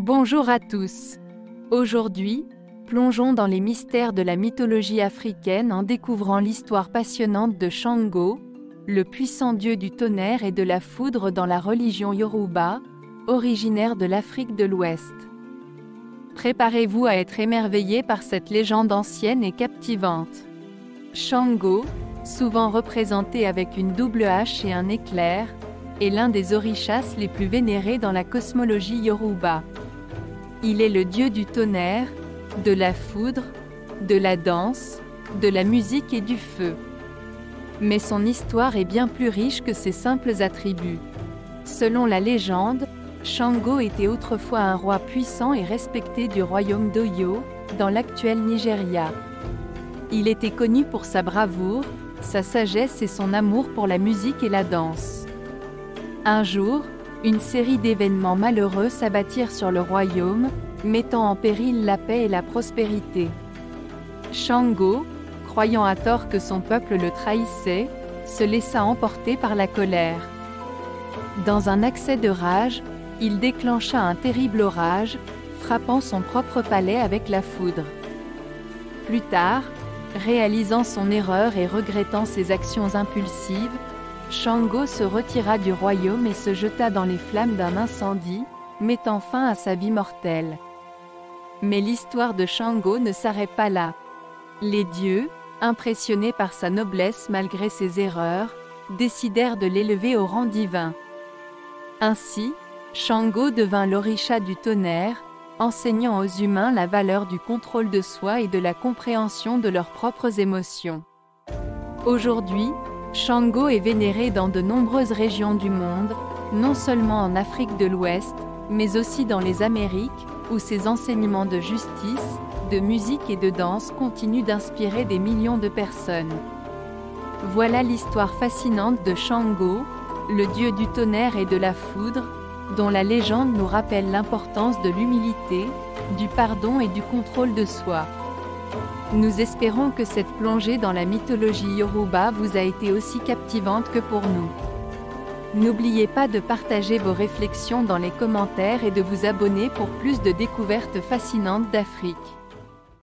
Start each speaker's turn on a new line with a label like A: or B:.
A: Bonjour à tous. Aujourd'hui, plongeons dans les mystères de la mythologie africaine en découvrant l'histoire passionnante de Shango, le puissant dieu du tonnerre et de la foudre dans la religion Yoruba, originaire de l'Afrique de l'Ouest. Préparez-vous à être émerveillés par cette légende ancienne et captivante. Shango, souvent représenté avec une double hache et un éclair, est l'un des orishas les plus vénérés dans la cosmologie Yoruba. Il est le dieu du tonnerre, de la foudre, de la danse, de la musique et du feu. Mais son histoire est bien plus riche que ses simples attributs. Selon la légende, Shango était autrefois un roi puissant et respecté du royaume d'Oyo, dans l'actuel Nigeria. Il était connu pour sa bravoure, sa sagesse et son amour pour la musique et la danse. Un jour, une série d'événements malheureux s'abattirent sur le royaume, mettant en péril la paix et la prospérité. Shango, croyant à tort que son peuple le trahissait, se laissa emporter par la colère. Dans un accès de rage, il déclencha un terrible orage, frappant son propre palais avec la foudre. Plus tard, réalisant son erreur et regrettant ses actions impulsives, Shango se retira du royaume et se jeta dans les flammes d'un incendie, mettant fin à sa vie mortelle. Mais l'histoire de Shango ne s'arrête pas là. Les dieux, impressionnés par sa noblesse malgré ses erreurs, décidèrent de l'élever au rang divin. Ainsi, Shango devint l'orisha du tonnerre, enseignant aux humains la valeur du contrôle de soi et de la compréhension de leurs propres émotions. Aujourd'hui, Shango est vénéré dans de nombreuses régions du monde, non seulement en Afrique de l'Ouest, mais aussi dans les Amériques, où ses enseignements de justice, de musique et de danse continuent d'inspirer des millions de personnes. Voilà l'histoire fascinante de Shango, le dieu du tonnerre et de la foudre, dont la légende nous rappelle l'importance de l'humilité, du pardon et du contrôle de soi. Nous espérons que cette plongée dans la mythologie Yoruba vous a été aussi captivante que pour nous. N'oubliez pas de partager vos réflexions dans les commentaires et de vous abonner pour plus de découvertes fascinantes d'Afrique.